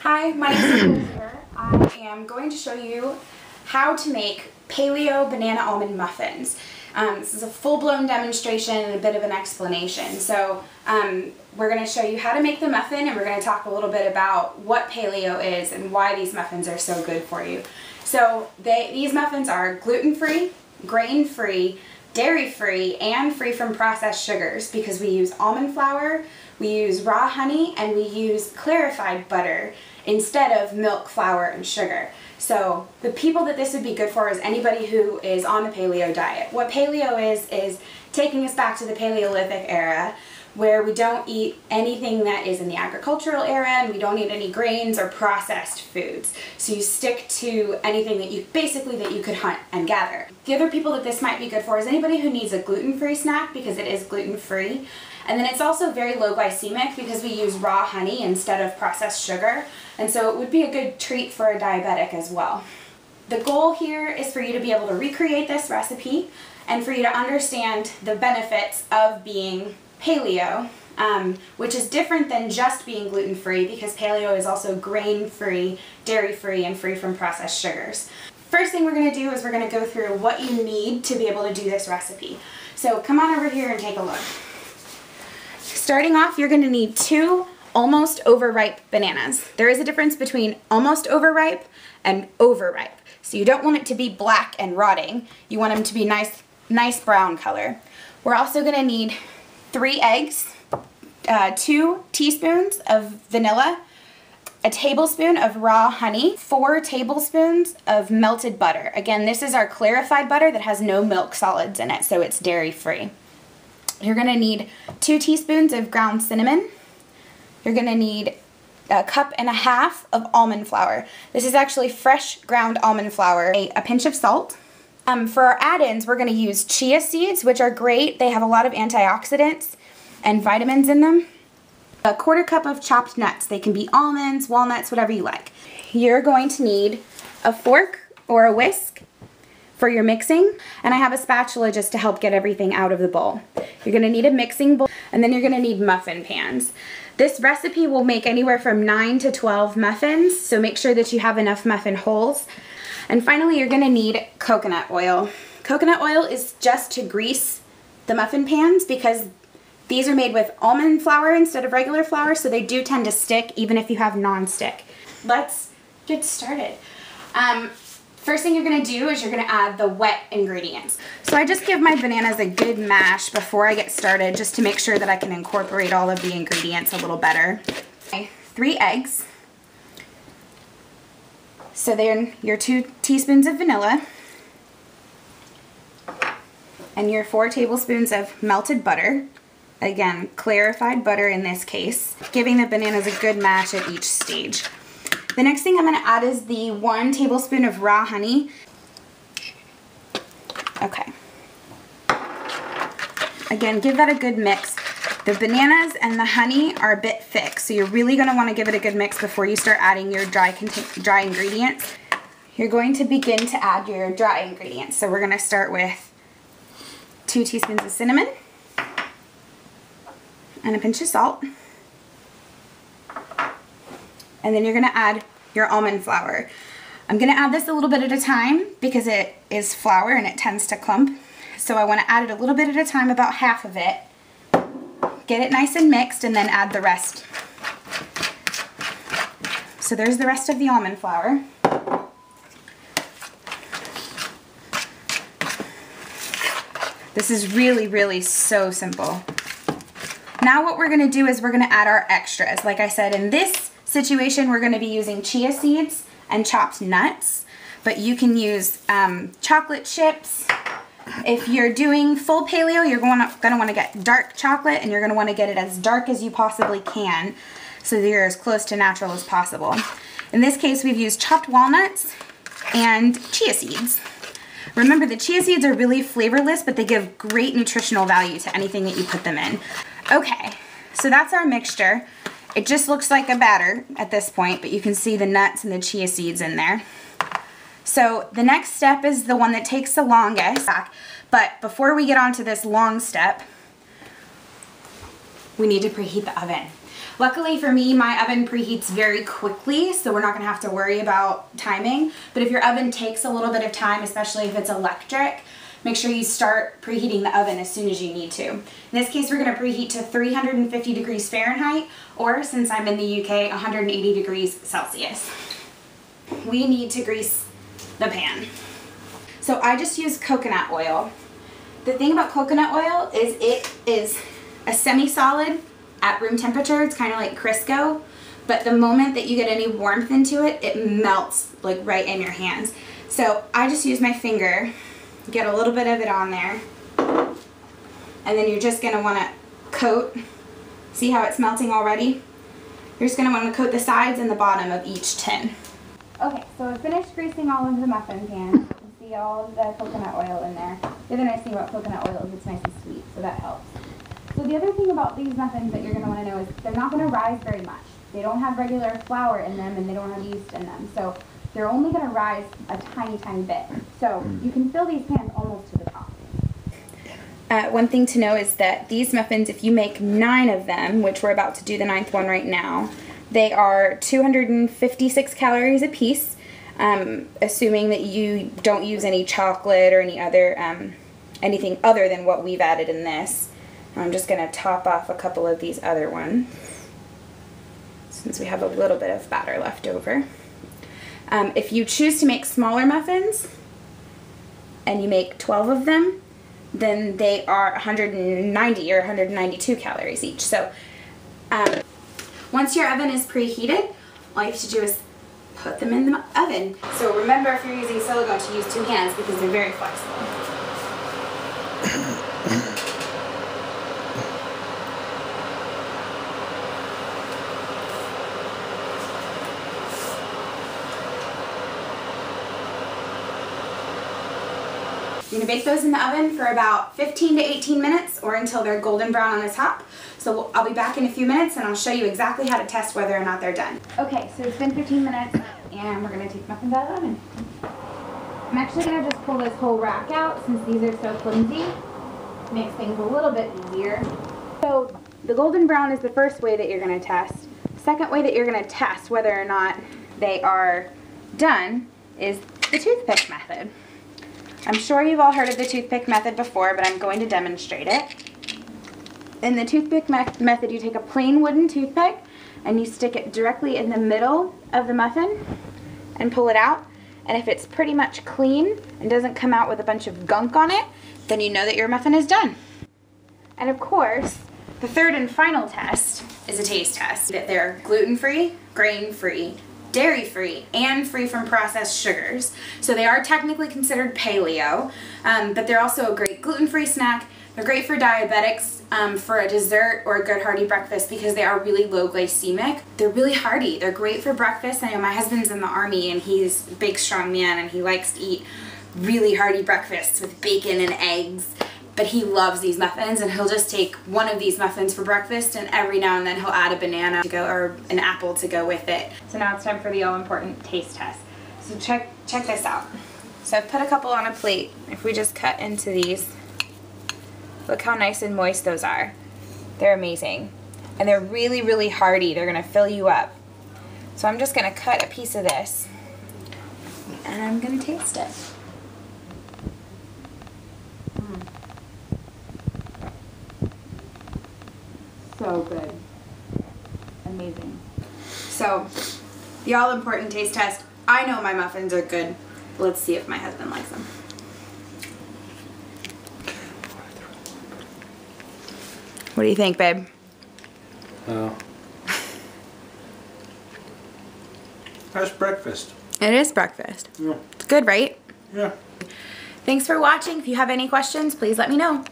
Hi, my name is Wendy. I am going to show you how to make paleo banana almond muffins. This is a full-blown demonstration and a bit of an explanation. So we're going to show you how to make the muffin, and we're going to talk a little bit about what paleo is and why these muffins are so good for you. So these muffins are gluten-free, grain-free, dairy-free, and free from processed sugars because we use almond flour, we use raw honey, and we use clarified butter instead of milk, flour, and sugar. So the people that this would be good for is anybody who is on the paleo diet. What paleo is taking us back to the Paleolithic era, where we don't eat anything that is in the agricultural era, and we don't eat any grains or processed foods. So you stick to anything that you could hunt and gather. The other people that this might be good for is anybody who needs a gluten-free snack, because it is gluten-free. And then it's also very low glycemic because we use raw honey instead of processed sugar. And so it would be a good treat for a diabetic as well. The goal here is for you to be able to recreate this recipe and for you to understand the benefits of being paleo, which is different than just being gluten-free, because paleo is also grain-free, dairy-free, and free from processed sugars. First thing we're going to do is we're going to go through what you need to be able to do this recipe. So come on over here and take a look. Starting off, you're going to need 2 almost overripe bananas. There is a difference between almost overripe and overripe. So you don't want it to be black and rotting. You want them to be nice brown color. We're also going to need 3 eggs, 2 teaspoons of vanilla, a tablespoon of raw honey, 4 tablespoons of melted butter. Again, this is our clarified butter that has no milk solids in it, so it's dairy-free. You're going to need 2 teaspoons of ground cinnamon. You're going to need 1.5 cups of almond flour. This is actually fresh ground almond flour. A pinch of salt. For our add-ins, we're going to use chia seeds, which are great. They have a lot of antioxidants and vitamins in them. 1/4 cup of chopped nuts. They can be almonds, walnuts, whatever you like. You're going to need a fork or a whisk for your mixing, and I have a spatula just to help get everything out of the bowl. You're going to need a mixing bowl, and then you're going to need muffin pans. This recipe will make anywhere from 9 to 12 muffins, so make sure that you have enough muffin holes. And finally, you're going to need coconut oil. Coconut oil is just to grease the muffin pans because these are made with almond flour instead of regular flour, so they do tend to stick even if you have non-stick. Let's get started. First thing you're going to do is you're going to add the wet ingredients. So I just give my bananas a good mash before I get started, just to make sure that I can incorporate all of the ingredients a little better. Okay, 3 eggs. So then your 2 teaspoons of vanilla and your 4 tablespoons of melted butter. Again, clarified butter in this case, giving the bananas a good mash at each stage. The next thing I'm going to add is the 1 tablespoon of raw honey. Okay. Again, give that a good mix. The bananas and the honey are a bit thick, so you're really going to want to give it a good mix before you start adding your dry ingredients. You're going to begin to add your dry ingredients. So we're going to start with 2 teaspoons of cinnamon and a pinch of salt. And then you're going to add your almond flour. I'm going to add this a little bit at a time because it is flour and it tends to clump. So I want to add it a little bit at a time, about half of it. Get it nice and mixed and then add the rest. So there's the rest of the almond flour. This is really, really so simple. Now what we're going to do is we're going to add our extras. Like I said, in this situation, we're going to be using chia seeds and chopped nuts, but you can use chocolate chips. If you're doing full paleo, you're going to want to get dark chocolate, and you're going to want to get it as dark as you possibly can so that you're as close to natural as possible. In this case, we've used chopped walnuts and chia seeds. Remember, the chia seeds are really flavorless, but they give great nutritional value to anything that you put them in. Okay, so that's our mixture. It just looks like a batter at this point, but you can see the nuts and the chia seeds in there. So the next step is the one that takes the longest. But before we get on to this long step, we need to preheat the oven. Luckily for me, my oven preheats very quickly, so we're not gonna have to worry about timing. But if your oven takes a little bit of time, especially if it's electric, make sure you start preheating the oven as soon as you need to. In this case, we're gonna preheat to 350 degrees Fahrenheit, or since I'm in the UK, 180 degrees Celsius. We need to grease the pan. So I just use coconut oil. The thing about coconut oil is it is a semi-solid at room temperature. It's kind of like Crisco, but the moment that you get any warmth into it, it melts like right in your hands. So I just use my finger, get a little bit of it on there, and then you're just gonna wanna coat. See how it's melting already? You're just gonna wanna coat the sides and the bottom of each tin. Okay, so I finished greasing all of the muffin pans. See all of the coconut oil in there. The other nice thing about coconut oil is it's nice and sweet, so that helps. So the other thing about these muffins that you're going to want to know is they're not going to rise very much. They don't have regular flour in them and they don't have yeast in them. So they're only going to rise a tiny, tiny bit. So you can fill these pans almost to the top. One thing to know is that these muffins, if you make 9 of them, which we're about to do the 9th one right now, they are 256 calories a piece. Assuming that you don't use any chocolate or any other anything other than what we've added in this. I'm just going to top off a couple of these other ones since we have a little bit of batter left over. If you choose to make smaller muffins and you make 12 of them, then they are 190 or 192 calories each. So once your oven is preheated, all you have to do is put them in the oven. So remember, if you're using silicone, to use 2 hands because they're very flexible. You're going to bake those in the oven for about 15 to 18 minutes or until they're golden brown on the top. So I'll be back in a few minutes and I'll show you exactly how to test whether or not they're done. Okay, so it's been 15 minutes and we're going to take muffins out of the oven. I'm actually going to just pull this whole rack out since these are so flimsy. Makes things a little bit easier. So the golden brown is the first way that you're going to test. The second way that you're going to test whether or not they are done is the toothpick method. I'm sure you've all heard of the toothpick method before, but I'm going to demonstrate it. In the toothpick method, you take a plain wooden toothpick and you stick it directly in the middle of the muffin and pull it out. And if it's pretty much clean and doesn't come out with a bunch of gunk on it, then you know that your muffin is done. And of course, the third and final test is a taste test. That they're gluten-free, grain-free, dairy-free, and free from processed sugars. So they are technically considered paleo, but they're also a great gluten-free snack. They're great for diabetics, for a dessert or a good hearty breakfast because they are really low glycemic. They're really hearty. They're great for breakfast. I know my husband's in the Army and he's a big, strong man and he likes to eat really hearty breakfasts with bacon and eggs. But he loves these muffins and he'll just take one of these muffins for breakfast and every now and then he'll add a banana to go or an apple to go with it. So now it's time for the all-important taste test. So check this out. So I've put a couple on a plate. If we just cut into these, look how nice and moist those are. They're amazing. And they're really, really hearty. They're gonna fill you up. So I'm just gonna cut a piece of this and I'm gonna taste it. So good. Amazing. So, the all-important taste test. I know my muffins are good. Let's see if my husband likes them. What do you think, babe? That's breakfast. It is breakfast. Yeah. It's good, right? Yeah. Thanks for watching. If you have any questions, please let me know.